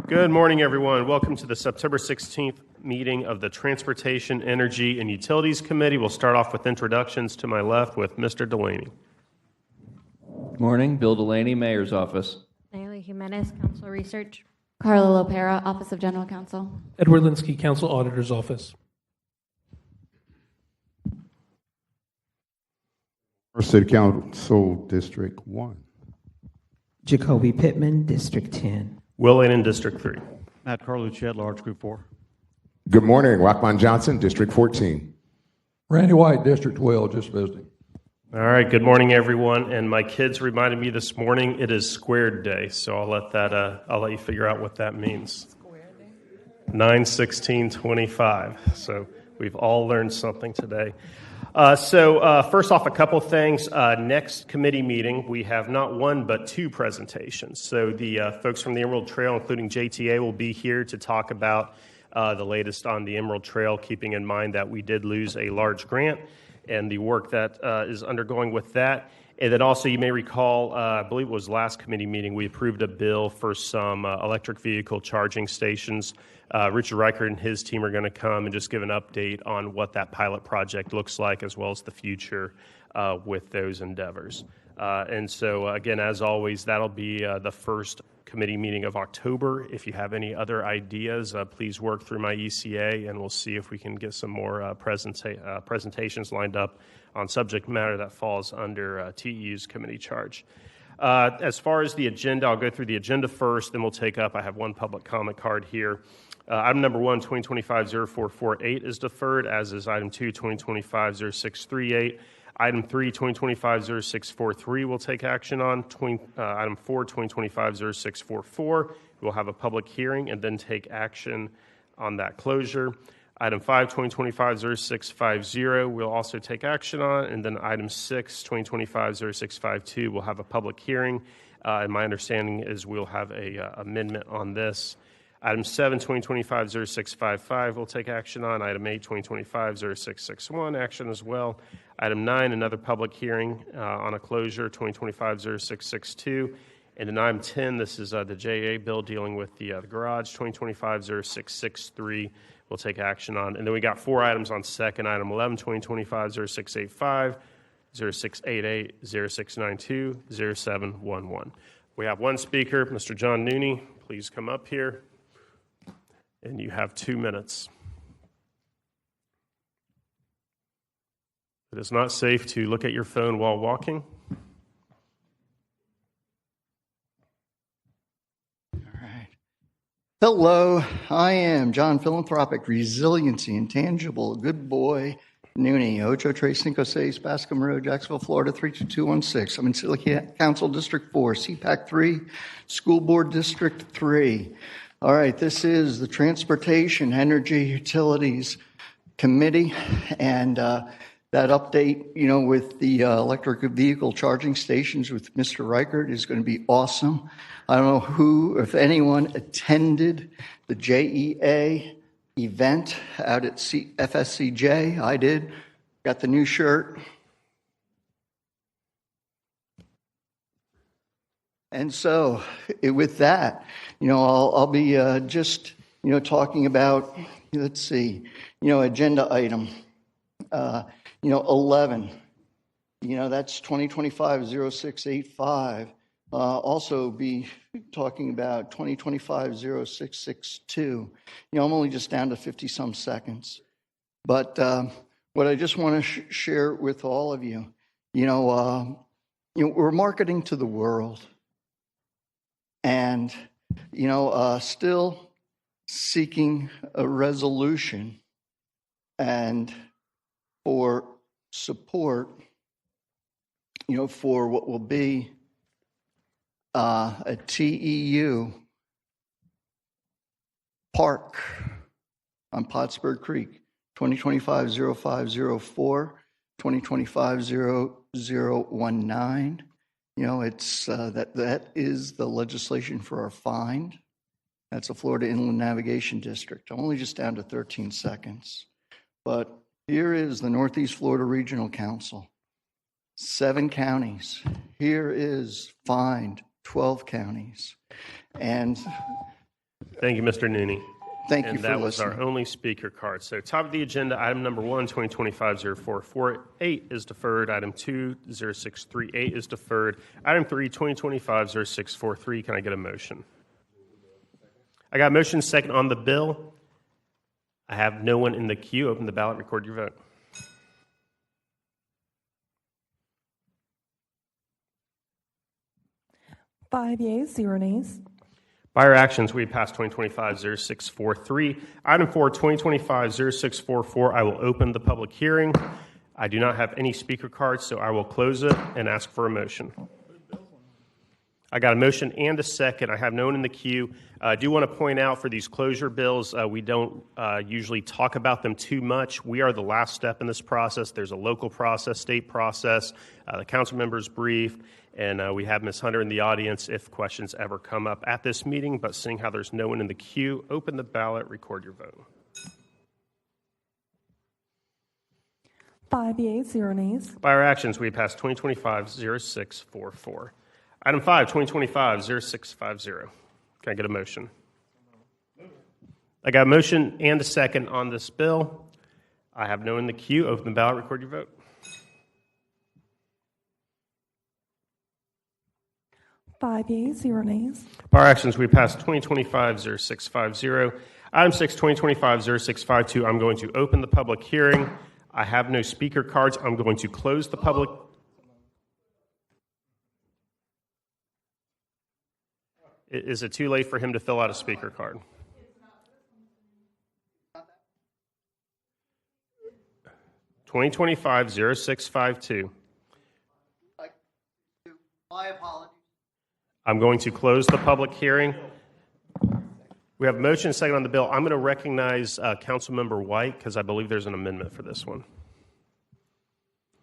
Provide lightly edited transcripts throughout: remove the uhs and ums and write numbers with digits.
Good morning, everyone. Welcome to the September 16th meeting of the Transportation, Energy, and Utilities Committee. We'll start off with introductions to my left with Mr. Delaney. Good morning. Bill Delaney, Mayor's Office. Nayeli Jimenez, Council Research. Carla Lopera, Office of General Counsel. Edward Linsky, Council Auditor's Office. City Council, District 1. Jacoby Pittman, District 10. Will Aiden, District 3. Matt Carlucci at large, Group 4. Good morning. Rockman Johnson, District 14. Randy White, District 12, just visiting. All right, good morning, everyone. And my kids reminded me this morning it is Squared Day, so I'll let you figure out what that means. 9/16/25. So we've all learned something today. First off, a couple things. Next committee meeting, we have not one but two presentations. So the folks from the Emerald Trail, including JTA, will be here to talk about the latest on the Emerald Trail, keeping in mind that we did lose a large grant and the work that is undergoing with that. And then also, you may recall, I believe it was last committee meeting, we approved a bill for some electric vehicle charging stations. Richard Reichert and his team are going to come and just give an update on what that pilot project looks like, as well as the future with those endeavors. And so, again, as always, that'll be the first committee meeting of October. If you have any other ideas, please work through my ECA, and we'll see if we can get some more presentations lined up on subject matter that falls under TEU's committee charge. As far as the agenda, I'll go through the agenda first, then we'll take up, I have one public comment card here. Item number 1, 2025-0448 is deferred, as is item 2, 2025-0638. Item 3, 2025-0643 will take action on. Item 4, 2025-0644, we'll have a public hearing and then take action on that closure. Item 5, 2025-0650, we'll also take action on. And then item 6, 2025-0652, we'll have a public hearing. And my understanding is we'll have a amendment on this. Item 7, 2025-0655, we'll take action on. Item 8, 2025-0661, action as well. Item 9, another public hearing on a closure, 2025-0662. And then item 10, this is the JA bill dealing with the garage, 2025-0663, we'll take action on. And then we got 4 items on second. Item 11, 2025-0685, 0688, 0692, 0711. We have one speaker, Mr. John Nooney. Please come up here. And you have 2 minutes. It is not safe to look at your phone while walking. All right. Hello, I am John Philanthropic, Resiliency, Intangible, Good Boy, Nooney, Ocho Tres Cinco Seis, Bascom Road, Jacksonville, Florida, 32216. I'm in City Council District 4, CPAC 3, School Board District 3. All right, this is the Transportation, Energy, Utilities Committee, and that update, with the electric vehicle charging stations with Mr. Reichert is going to be awesome. I don't know who, if anyone, attended the JEA event out at FSCJ. I did. Got the new shirt. And so, with that, I'll be just, talking about, let's see, agenda item, 11, that's 2025-0685. Also be talking about 2025-0662. I'm only just down to 50-some seconds. But what I just want to share with all of you, we're marketing to the world. And, still seeking a resolution and for support, for what will be a TEU park on Pottsburg Creek, 2025-0504, 2025-0019. It's that is the legislation for our find. That's the Florida Inland Navigation District. I'm only just down to 13 seconds. But here is the Northeast Florida Regional Council. 7 counties. Here is find 12 counties. And Thank you, Mr. Nooney. Thank you And for that was listening. our only speaker card. So top of the agenda, item number 1, 2025-0448 is deferred. Item 2, 0638 is deferred. Item 3, 2025-0643. Can I get a motion? I got a motion second on the bill. I have no one in the queue. Open the ballot, record your vote. Five yeas, 0 nays. By our actions, we passed 2025-0643. Item 4, 2025-0644, I will open the public hearing. I do not have any speaker cards, so I will close it and ask for a motion. I got a motion and a second. I have no one in the queue. I do want to point out for these closure bills, we don't usually talk about them too much. We are the last step in this process. There's a local process, state process, the council members briefed, and we have Ms. Hunter in the audience if questions ever come up at this meeting. But seeing how there's no one in the queue, open the ballot, record your vote. 5 yeas, 0 nays. By our actions, we passed 2025-0644. Item 5, 2025-0650. Can I get a motion? I got a motion and a second on this bill. I have no one in the queue. Open the ballot, record your vote. 5 yeas, 0 nays. By our actions, we passed 2025-0650. Item 6, 2025-0652. I'm going to open the public hearing. I have no speaker cards. I'm going to close the public. Is it too late for him to fill out a speaker card? (2025-0652). My apologies. I'm going to close the public hearing. We have a motion and a second on the bill. I'm going to recognize Councilmember White because I believe there's an amendment for this one.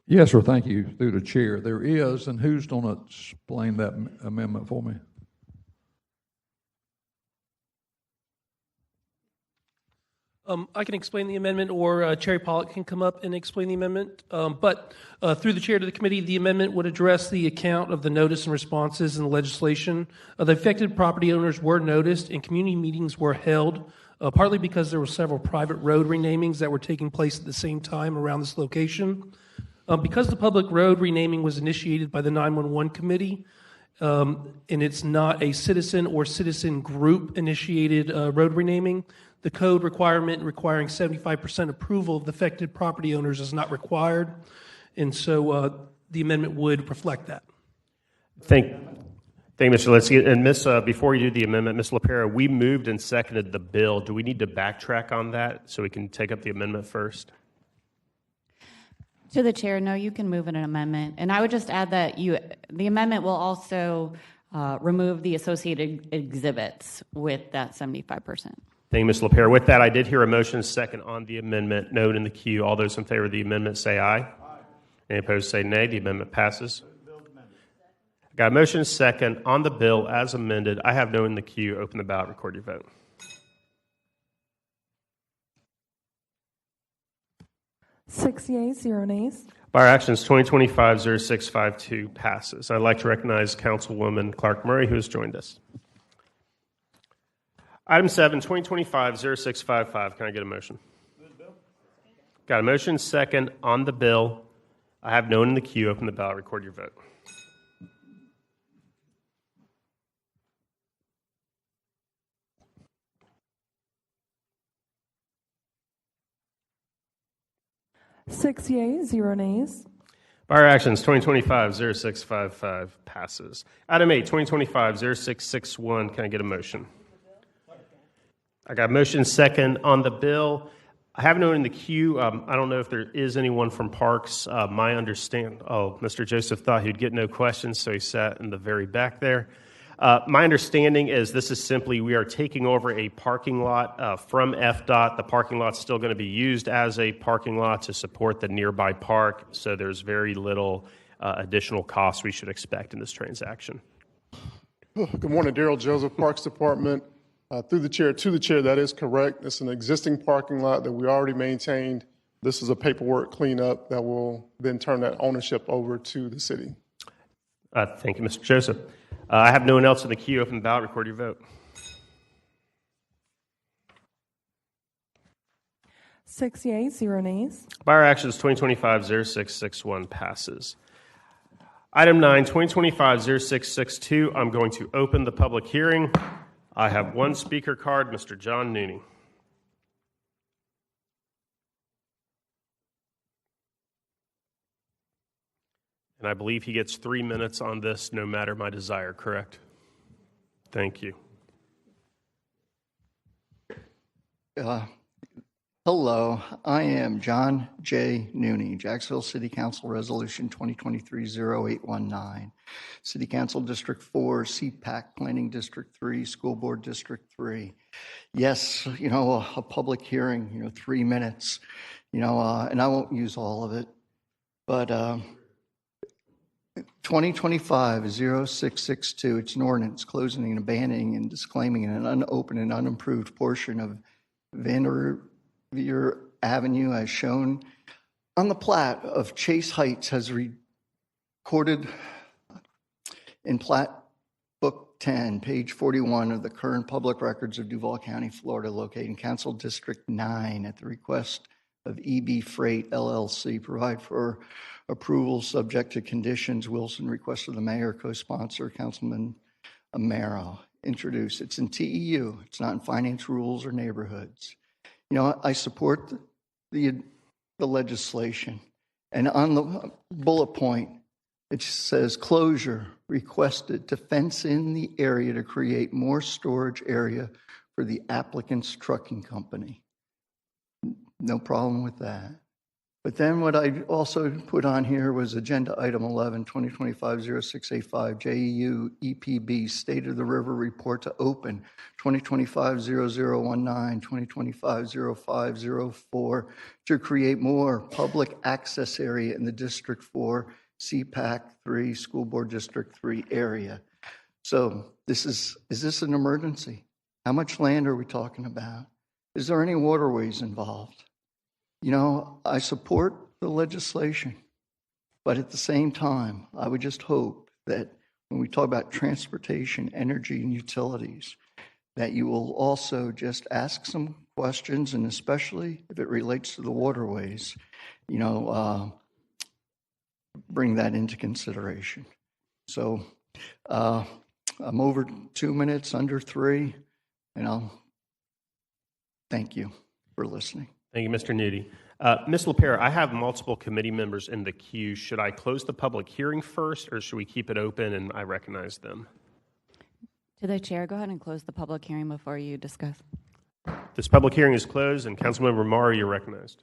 Yes, sir, thank you, through the chair. There is, and who's going to explain that amendment for me? I can explain the amendment, or Cherry Pollock can come up and explain the amendment. But through the chair to the committee, the amendment would address the account of the notice and responses in the legislation. The affected property owners were noticed, and community meetings were held, partly because there were several private road renamings that were taking place at the same time around this location. Because the public road renaming was initiated by the 911 committee, and it's not a citizen or citizen group initiated road renaming, the code requirement requiring 75% approval of the affected property owners is not required, and so the amendment would reflect that. Thank you, Mr. Litsky. And before you do the amendment, Ms. LaPera, we moved and seconded the bill. Do we need to backtrack on that so we can take up the amendment first? To the chair, no, you can move an amendment. And I would just add that the amendment will also remove the associated exhibits with that 75%. Thank you, Ms. LaPera. With that, I did hear a motion second on the amendment. Note in the queue. All those in favor of the amendment say aye. Aye. Any opposed say nay. The amendment passes. Got a motion second on the bill as amended. I have no in the queue. Open the ballot. Record your vote. 6 yeas, 0 nays. By our actions, 2025-0652 passes. I'd like to recognize Councilwoman Clark Murray, who has joined us. Item 7, 2025-0655. Can I get a motion? Got a motion second on the bill. I have no one in the queue. Open the ballot. Record your vote. 6 yeas, 0 nays. By our actions, 2025-0655 passes. Item 8, 2025-0661. Can I get a motion? I got a motion second on the bill. I have no one in the queue. I don't know if there is anyone from Parks. Mr. Joseph thought he'd get no questions, so he sat in the very back there. My understanding is this is simply we are taking over a parking lot from FDOT. The parking lot's still going to be used as a parking lot to support the nearby park, so there's very little additional cost we should expect in this transaction. Good morning, Daryl Joseph, Parks Department. Through the chair, to the chair, that is correct. It's an existing parking lot that we already maintained. This is a paperwork cleanup that will then turn that ownership over to the city. Thank you, Mr. Joseph. I have no one else in the queue. Open the ballot. Record your vote. 6 yeas, 0 nays. By our actions, 2025-0661 passes. Item 9, 2025-0662, I'm going to open the public hearing. I have one speaker card, Mr. John Nooney. And I believe he gets 3 minutes on this, no matter my desire, correct? Thank you. Hello, I am John J. Nooney, Jacksonville City Council Resolution 2023-0819, City Council District 4, CPAC Planning District 3, School Board District 3. Yes, a public hearing, 3 minutes, and I won't use all of it, but 2025-0662, it's an ordinance closing and abandoning and disclaiming an unopened and unimproved portion of Vanderveer Avenue as shown on the plat of Chase Heights has recorded in Plat Book 10, page 41 of the current public records of Duval County, Florida, located in Council District 9 at the request of EB Freight LLC. Provide for approval subject to conditions. Wilson, request of the mayor, co-sponsor, Councilman Amaro. Introduce. It's in TEU. It's not in finance rules or neighborhoods. I support the legislation. And on the bullet point, it says closure requested to fence in the area to create more storage area for the applicant's trucking company. No problem with that. But then what I also put on here was agenda item 11, 2025-0685, JEU EPB, State of the River Report to open, 2025-0019, 2025-0504, to create more public access area in the District 4, CPAC 3, School Board District 3 area. So is this an emergency? How much land are we talking about? Is there any waterways involved? I support the legislation, but at the same time, I would just hope that when we talk about transportation, energy, and utilities, that you will also just ask some questions, and especially if it relates to the waterways, bring that into consideration. So I'm over 2 minutes, under 3, and I'll thank you for listening. Thank you, Mr. Nudie. Ms. LaPera, I have multiple committee members in the queue. Should I close the public hearing first, or should we keep it open and I recognize them? To the chair, go ahead and close the public hearing before you discuss. This public hearing is closed, and Councilmember Morrow, you're recognized.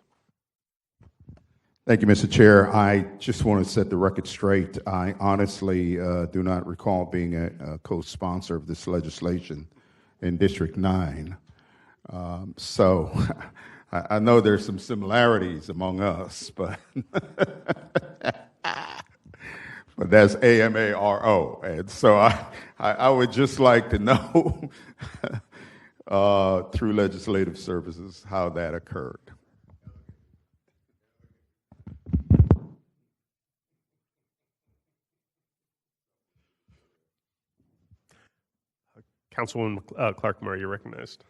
Thank you, Mr. Chair. I just want to set the record straight. I honestly do not recall being a co-sponsor of this legislation in District 9. So I know there's some similarities among us, but but that's AMARO. And so I would just like to know through legislative services how that occurred. Councilwoman Clark-Murray, you're recognized.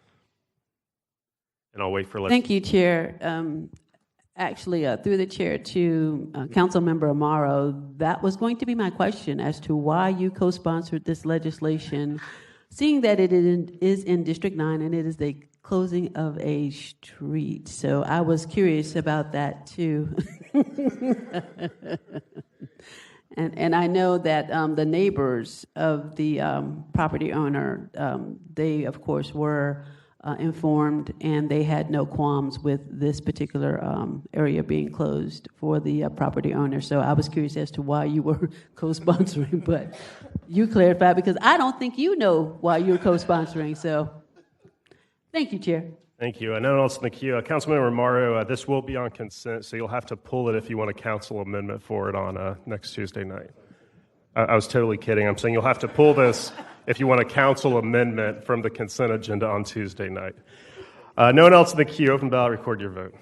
And I'll wait for... Thank you, Chair. Actually, through the chair to Councilmember Amaro, that was going to be my question as to why you co-sponsored this legislation, seeing that it is in District 9 and it is the closing of a street. So I was curious about that, too. And I know that the neighbors of the property owner, they, of course, were informed, and they had no qualms with this particular area being closed for the property owner. So I was curious as to why you were co-sponsoring, but you clarified, because I don't think you know why you're co-sponsoring. So thank you, Chair. Thank you. I know else in the queue. Councilmember Morrow, this will be on consent, so you'll have to pull it if you want a council amendment for it on next Tuesday night. I was totally kidding. I'm saying you'll have to pull this if you want a council amendment from the consent agenda on Tuesday night. No one else in the queue. Open ballot, record your vote.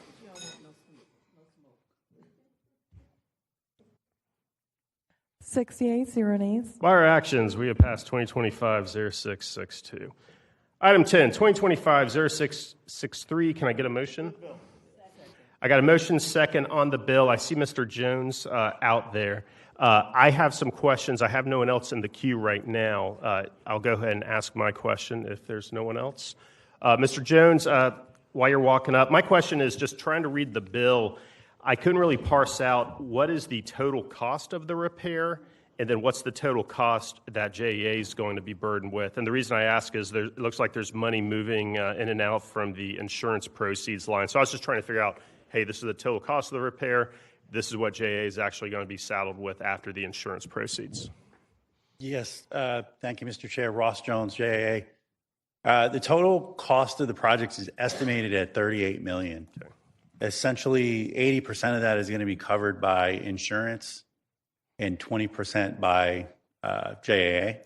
Six yeas, 0 nays. By our actions, we have passed 2025-0662. Item 10, 2025-0663. Can I get a motion? I got a motion second on the bill. I see Mr. Jones out there. I have some questions. I have no one else in the queue right now. I'll go ahead and ask my question if there's no one else. Mr. Jones, while you're walking up, my question is just trying to read the bill. I couldn't really parse out what is the total cost of the repair, and then what's the total cost that JEA is going to be burdened with. And the reason I ask is it looks like there's money moving in and out from the insurance proceeds line. So I was just trying to figure out, hey, this is the total cost of the repair. This is what JEA is actually going to be saddled with after the insurance proceeds. Yes, thank you, Mr. Chair. Ross Jones, JEA. The total cost of the project is estimated at $38 million. Okay. Essentially, 80% of that is going to be covered by insurance and 20% by JEA.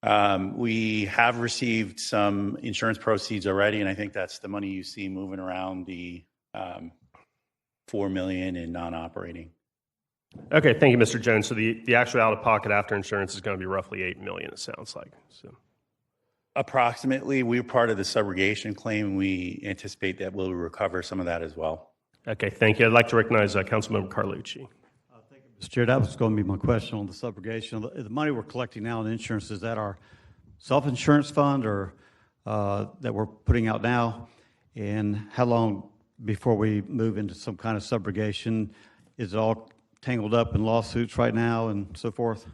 Okay. We have received some insurance proceeds already, and I think that's the money you see moving around the $4 million in non-operating. Okay, thank you, Mr. Jones. So the actual out-of-pocket after insurance is going to be roughly $8 million, it sounds like. So. Approximately, we're part of the subrogation claim. We anticipate that we'll recover some of that as well. Okay, thank you. I'd like to recognize Councilmember Carlucci. Thank you, Mr. Chair. That was going to be my question on the subrogation. The money we're collecting now in insurance, is that our self-insurance fund or that we're putting out now? And how long before we move into some kind of subrogation? Is it all tangled up in lawsuits right now and so forth?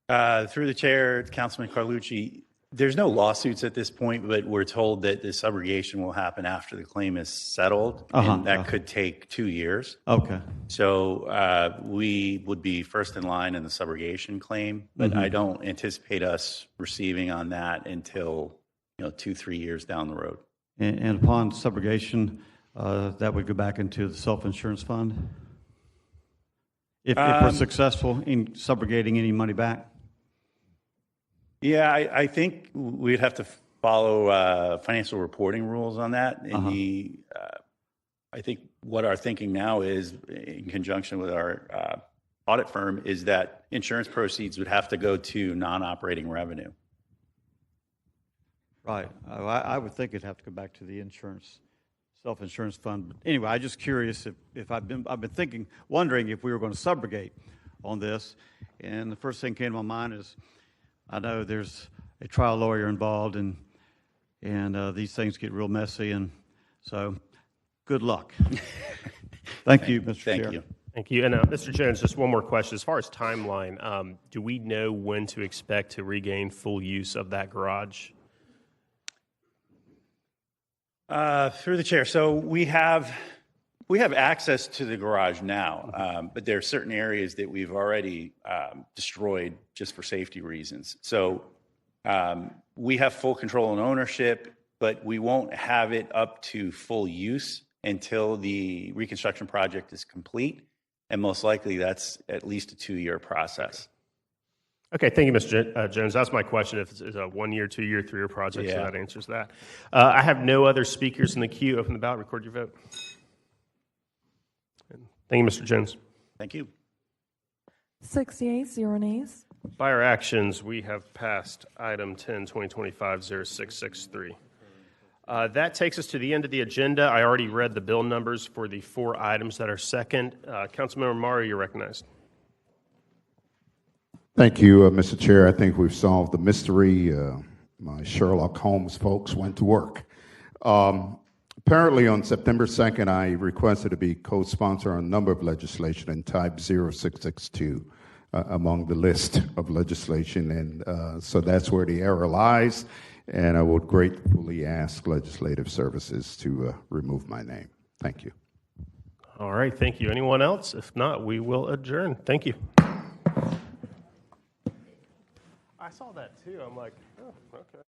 Through the chair, Councilman Carlucci, there's no lawsuits at this point, but we're told that the subrogation will happen after the claim is settled, and that could take 2 years. Okay. So we would be first in line in the subrogation claim, but I don't anticipate us receiving on that until 2-3 years down the road. And upon subrogation, that would go back into the self-insurance fund? If we're successful in subrogating any money back? Yeah, I think we'd have to follow financial reporting rules on that. And I think what our thinking now is, in conjunction with our audit firm, is that insurance proceeds would have to go to non-operating revenue. Right. I would think it'd have to go back to the self-insurance fund. But anyway, I'm just curious if I've been wondering if we were going to subrogate on this. And the first thing came to my mind is, I know there's a trial lawyer involved, and these things get real messy, and so good luck. Thank you, Mr. Chair. Thank you. Thank you. And Mr. Jones, just one more question. As far as timeline, do we know when to expect to regain full use of that garage? Through the chair, so we have access to the garage now, but there are certain areas that we've already destroyed just for safety reasons. So we have full control and ownership, but we won't have it up to full use until the reconstruction project is complete, and most likely that's at least a 2-year process. Okay, thank you, Mr. Jones. That's my question. If it's a 1 year, 2 year, 3 year project, Yeah. So that answers that. I have no other speakers in the queue. Open the ballot, record your vote. Thank you, Mr. Jones. Thank you. 68, 0 nays. By our actions, we have passed item 10, 2025-0663. That takes us to the end of the agenda. I already read the bill numbers for the 4 items that are second. Councilmember Mario, you're recognized. Thank you, Mr. Chair. I think we've solved the mystery. My Sherlock Holmes folks went to work. Apparently, on September 2nd, I requested to be co-sponsor on a number of legislation in type 0662 among the list of legislation, and so that's where the error lies, and I would gratefully ask Legislative Services to remove my name. Thank you. All right, thank you. Anyone else? If not, we will adjourn. Thank you. I saw that too. I'm like, oh, okay.